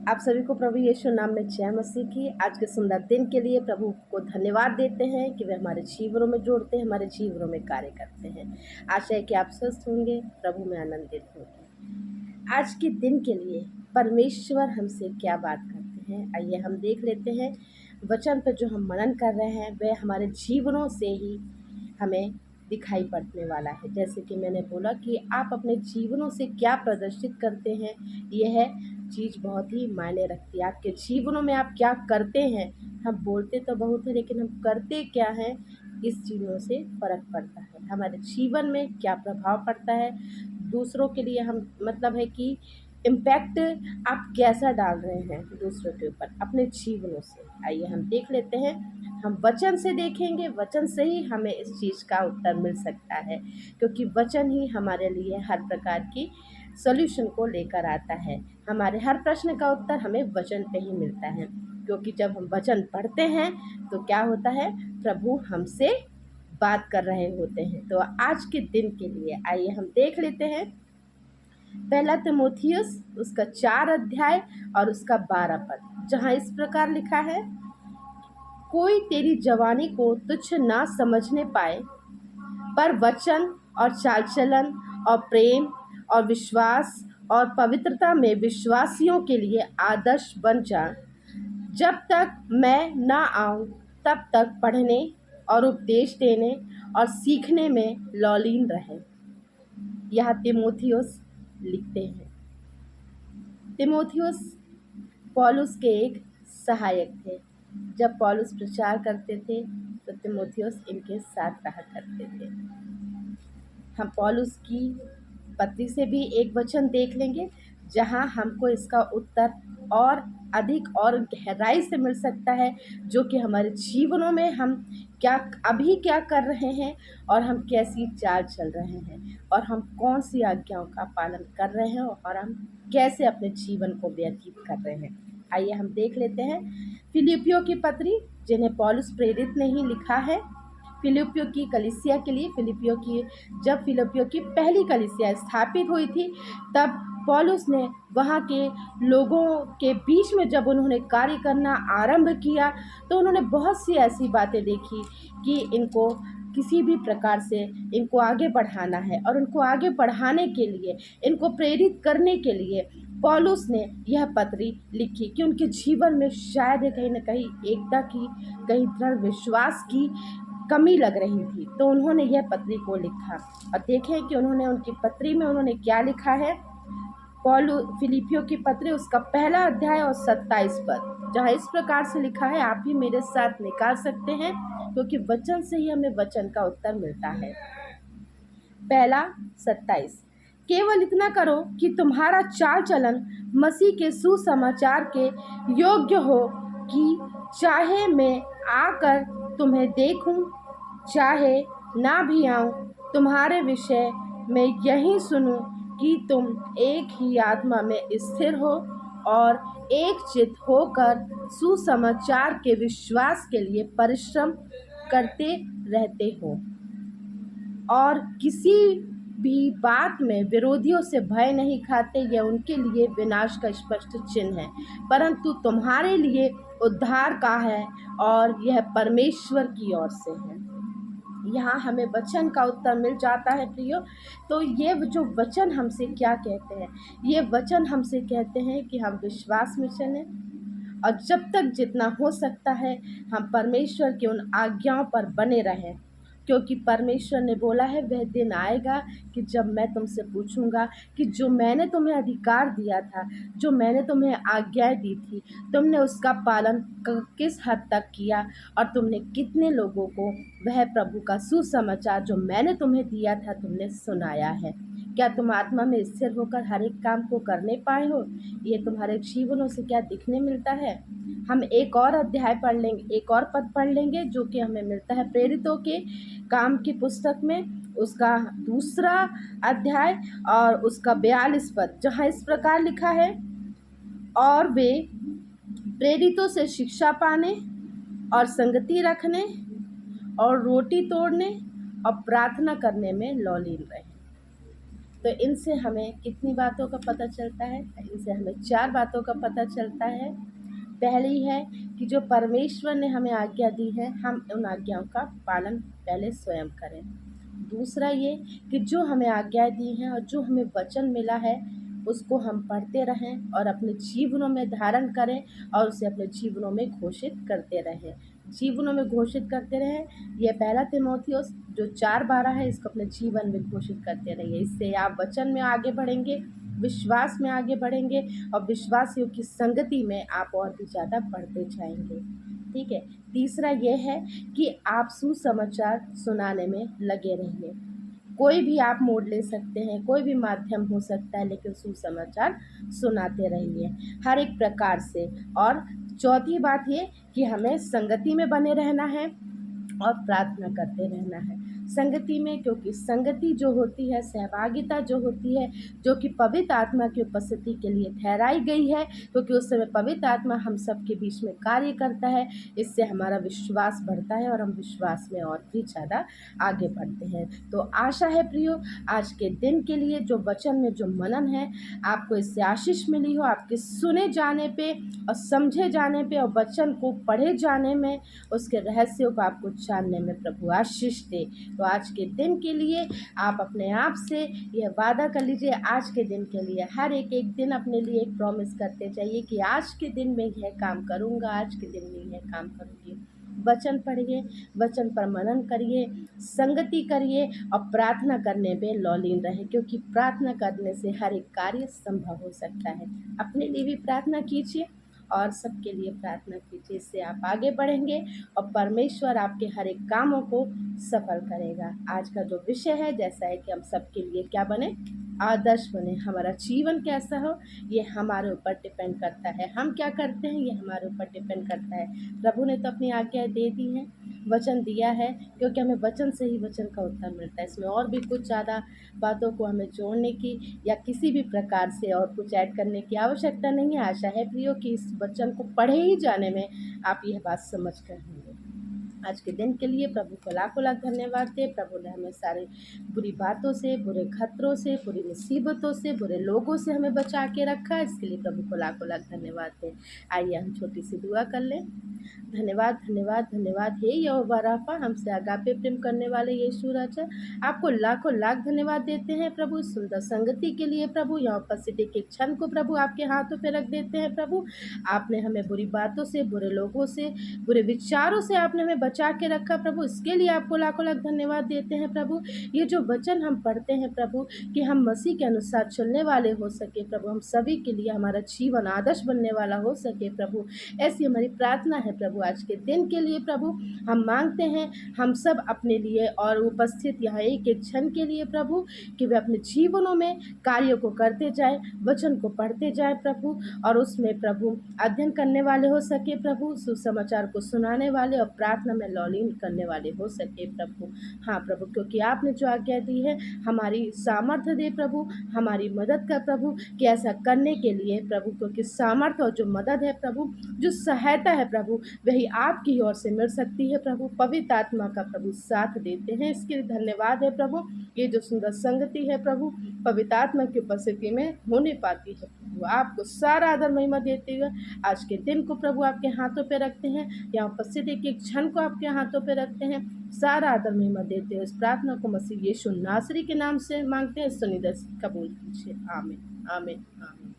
आप सभी को प्रभु यीशु नाम में जय मसीह की। आज के सुंदर दिन के लिए प्रभु को धन्यवाद देते हैं कि वे हमारे जीवनों में जोड़ते हैं, हमारे जीवनों में कार्य करते हैं। आशा है कि आप स्वस्थ होंगे, प्रभु में आनंदित होंगे। आज के दिन के लिए परमेश्वर हमसे क्या बात करते हैं, आइए हम देख लेते हैं। वचन पर जो हम मनन कर रहे हैं वह हमारे जीवनों से ही हमें दिखाई पड़ने वाला है। जैसे कि मैंने बोला कि आप अपने जीवनों से क्या प्रदर्शित करते हैं, यह चीज़ बहुत ही मायने रखती है। आपके जीवनों में आप क्या करते हैं, हम बोलते तो बहुत है लेकिन हम करते क्या हैं, इस चीज़ों से फ़र्क पड़ता है। हमारे जीवन में क्या प्रभाव पड़ता है, दूसरों के लिए हम मतलब है कि इम्पैक्ट आप कैसा डाल रहे हैं दूसरों के ऊपर अपने जीवनों से। आइए हम देख लेते हैं। हम वचन से देखेंगे, वचन से ही हमें इस चीज़ का उत्तर मिल सकता है, क्योंकि वचन ही हमारे लिए हर प्रकार की सॉल्यूशन को लेकर आता है। हमारे हर प्रश्न का उत्तर हमें वचन पे ही मिलता है, क्योंकि जब हम वचन पढ़ते हैं तो क्या होता है, प्रभु हमसे बात कर रहे होते हैं। तो आज के दिन के लिए आइए हम देख लेते हैं पहला तीमुथियुस उसका 4 अध्याय और उसका 12 पद, जहाँ इस प्रकार लिखा है, कोई तेरी जवानी को तुच्छ ना समझने पाए, पर वचन और चाल चलन और प्रेम और विश्वास और पवित्रता में विश्वासियों के लिए आदर्श बन जा। जब तक मैं ना आऊँ तब तक पढ़ने और उपदेश देने और सीखने में लौलीन रहे। यह तीमुथियुस लिखते हैं। तीमुथियुस पौलुस के एक सहायक थे। जब पौलुस प्रचार करते थे तो तीमुथियुस इनके साथ रहा करते थे। हम पौलुस की पत्री से भी एक वचन देख लेंगे जहां हमको इसका उत्तर और अधिक और गहराई से मिल सकता है, जो कि हमारे जीवनों में हम अभी क्या कर रहे हैं और हम कैसी चाल चल रहे हैं और हम कौन सी आज्ञाओं का पालन कर रहे हैं और हम कैसे अपने जीवन को व्यतीत कर रहे हैं। आइए हम देख लेते हैं फिलिप्पियों की पत्री, जिन्हें पौलुस प्रेरित ने ही लिखा है। फिलिप्पियों की कलीसिया के लिए, जब फिलिप्पियों की पहली कलीसिया स्थापित हुई थी, तब पौलुस ने वहाँ के लोगों के बीच में जब उन्होंने कार्य करना आरंभ किया तो उन्होंने बहुत सी ऐसी बातें देखी कि इनको किसी भी प्रकार से इनको आगे बढ़ाना है, और उनको आगे बढ़ाने के लिए, इनको प्रेरित करने के लिए पौलुस ने यह पत्री लिखी कि उनके जीवन में शायद कहीं न कहीं एकता की, कहीं दृढ़ विश्वास की कमी लग रही थी। तो उन्होंने यह पत्री को लिखा और देखें कि उन्होंने उनकी पत्री में उन्होंने क्या लिखा है। फिलिप्पियों की पत्री उसका पहला अध्याय और 27 पद, जहाँ इस प्रकार से लिखा है, आप भी मेरे साथ निकाल सकते हैं क्योंकि वचन से ही हमें वचन का उत्तर मिलता है। पहला 27, केवल इतना करो कि तुम्हारा चाल चलन मसीह के सुसमाचार के योग्य हो, कि चाहे मैं आकर तुम्हें देखूं, चाहे ना भी आऊं, तुम्हारे विषय में यही सुनूं कि तुम एक ही आत्मा में स्थिर हो और एक चित्त होकर सुसमाचार के विश्वास के लिए परिश्रम करते रहते हो, और किसी भी बात में विरोधियों से भय नहीं खाते। यह उनके लिए विनाश का स्पष्ट चिन्ह है, परंतु तुम्हारे लिए उद्धार का है, और यह परमेश्वर की ओर से है। यहाँ हमें वचन का उत्तर मिल जाता है प्रियो। तो ये जो वचन हमसे क्या कहते हैं, ये वचन हमसे कहते हैं कि हम विश्वास में चलें, और जब तक जितना हो सकता है हम परमेश्वर की उन आज्ञाओं पर बने रहें, क्योंकि परमेश्वर ने बोला है, वह दिन आएगा कि जब मैं तुमसे पूछूंगा कि जो मैंने तुम्हें अधिकार दिया था, जो मैंने तुम्हें आज्ञाएं दी थी, तुमने उसका पालन किस हद तक किया, और तुमने कितने लोगों को वह प्रभु का सुसमाचार जो मैंने तुम्हें दिया था तुमने सुनाया है। क्या तुम आत्मा में स्थिर होकर हर एक काम को करने पाए हो? ये तुम्हारे जीवनों से क्या दिखने मिलता है? हम एक और अध्याय पढ़ लेंगे, एक और पद पढ़ लेंगे जो कि हमें मिलता है प्रेरितों के काम की पुस्तक में, उसका दूसरा अध्याय और उसका 42 पद, जहाँ इस प्रकार लिखा है, और वे प्रेरितों से शिक्षा पाने और संगति रखने और रोटी तोड़ने और प्रार्थना करने में लौलीन रहे। तो इनसे हमें कितनी बातों का पता चलता है? इनसे हमें 4 बातों का पता चलता है। पहली है कि जो परमेश्वर ने हमें आज्ञा दी है, हम उन आज्ञाओं का पालन पहले स्वयं करें। दूसरा ये कि जो हमें आज्ञाएँ दी हैं और जो हमें वचन मिला है, उसको हम पढ़ते रहें और अपने जीवनों में धारण करें और उसे अपने जीवनों में घोषित करते रहें। जीवनों में घोषित करते रहें, ये पहला तीमुथियुस जो 4:12 है, इसको अपने जीवन में घोषित करते रहिए। इससे आप वचन में आगे बढ़ेंगे, विश्वास में आगे बढ़ेंगे और विश्वासियों की संगति में आप और भी ज़्यादा बढ़ते जाएँगे। ठीक है? तीसरा ये है कि आप सुसमाचार सुनाने में लगे रहिए। कोई भी आप मोड़ ले सकते हैं, कोई भी माध्यम हो सकता है, लेकिन सुसमाचार सुनाते रहिए हर एक प्रकार से। और चौथी बात ये कि हमें संगति में बने रहना है और प्रार्थना करते रहना है। संगति में, क्योंकि संगति जो होती है, सहभागिता जो होती है, जो कि पवित्र आत्मा की उपस्थिति के लिए ठहराई गई है, क्योंकि उस समय पवित्र आत्मा हम सबके बीच में कार्य करता है। इससे हमारा विश्वास बढ़ता है और हम विश्वास में और भी ज़्यादा आगे बढ़ते हैं। तो आशा है प्रियो, आज के दिन के लिए जो वचन में जो मनन है, आपको इससे आशीष मिली हो। आपके सुने जाने पे और समझे जाने पे और वचन को पढ़े जाने में, उसके रहस्यों को आपको जानने में प्रभु आशीष दे। तो आज के दिन के लिए आप अपने आप से यह वादा कर लीजिए, आज के दिन के लिए हर एक दिन अपने लिए एक प्रॉमिस करते जाइए कि आज के दिन में यह काम करूँगा, आज के दिन में यह काम करूँगी। वचन पढ़िए, वचन पर मनन करिए, संगति करिए और प्रार्थना करने में लौलीन रहे, क्योंकि प्रार्थना करने से हर एक कार्य संभव हो सकता है। अपने लिए भी प्रार्थना कीजिए और सबके लिए प्रार्थना कीजिए। इससे आप आगे बढ़ेंगे और परमेश्वर आपके हर एक कामों को सफल करेगा। आज का जो विषय है, जैसा है कि हम सबके लिए क्या बने, आदर्श बने। हमारा जीवन कैसा हो, ये हमारे ऊपर डिपेंड करता है। हम क्या करते हैं, ये हमारे ऊपर डिपेंड करता है। प्रभु ने तो अपनी आज्ञाएँ दे दी हैं, वचन दिया है, क्योंकि हमें वचन से ही वचन का उत्तर मिलता है। इसमें और भी कुछ ज़्यादा बातों को हमें जोड़ने की या किसी भी प्रकार से और कुछ ऐड करने की आवश्यकता नहीं है। आशा है प्रियो कि इस वचन को पढ़े ही जाने में आप यह बात समझ कर होंगे। आज के दिन के लिए प्रभु को लाखों लाख धन्यवाद दे। प्रभु ने हमें सारी बुरी बातों से, बुरे खतरों से, बुरी मुसीबतों से, बुरे लोगों से हमें बचा के रखा। इसके लिए प्रभु को लाखों लाख धन्यवाद दे। आइए हम छोटी सी दुआ कर लें। धन्यवाद धन्यवाद धन्यवाद हे यहोवा राफा, हमसे आगापे प्रेम करने वाले यीशु राजा, आपको लाखों लाख धन्यवाद देते हैं प्रभु इस सुंदर संगति के लिए। प्रभु यहाँ उपस्थित एक एक क्षण को प्रभु आपके हाथों पे रख देते हैं। प्रभु आपने हमें बुरी बातों से, बुरे लोगों से, बुरे विचारों से आपने हमें बचा के रखा। प्रभु इसके लिए आपको लाखों लाख धन्यवाद देते हैं। प्रभु ये जो वचन हम पढ़ते हैं प्रभु, कि हम मसीह के अनुसार चलने वाले हो सके प्रभु, हम सभी के लिए हमारा जीवन आदर्श बनने वाला हो सके प्रभु, ऐसी हमारी प्रार्थना है प्रभु। आज के दिन के लिए प्रभु हम मांगते हैं, हम सब अपने लिए और उपस्थित यहाँ एक एक क्षण के लिए प्रभु, कि वे अपने जीवनों में कार्यों को करते जाए, वचन को पढ़ते जाए प्रभु, और उसमें प्रभु अध्ययन करने वाले हो सके प्रभु, सुसमाचार को सुनाने वाले और प्रार्थना में लौलीन करने वाले हो सके प्रभु। हाँ प्रभु, क्योंकि आपने जो आज्ञा दी है, हमारी सामर्थ्य दे प्रभु, हमारी मदद कर प्रभु, कि ऐसा करने के लिए प्रभु, क्योंकि सामर्थ्य और जो मदद है प्रभु, जो सहायता है प्रभु, वही आपकी ओर से मिल सकती है प्रभु। पवित्र आत्मा का प्रभु साथ देते हैं, इसके लिए धन्यवाद है प्रभु। ये जो सुंदर संगति है प्रभु, पवित्र आत्मा की उपस्थिति में होने पाती है प्रभु। आपको सारा आदर महिमा देते हुए आज के दिन को प्रभु आपके हाथों पे रखते हैं, यहाँ उपस्थित एक एक क्षण को आपके हाथों पे रखते हैं। सारा आदर महिमा देते हुए इस प्रार्थना को मसीह यीशु नासरी के नाम से मांगते हैं, सुनिए कबूल कीजिए। आमीन आमीन आमीन।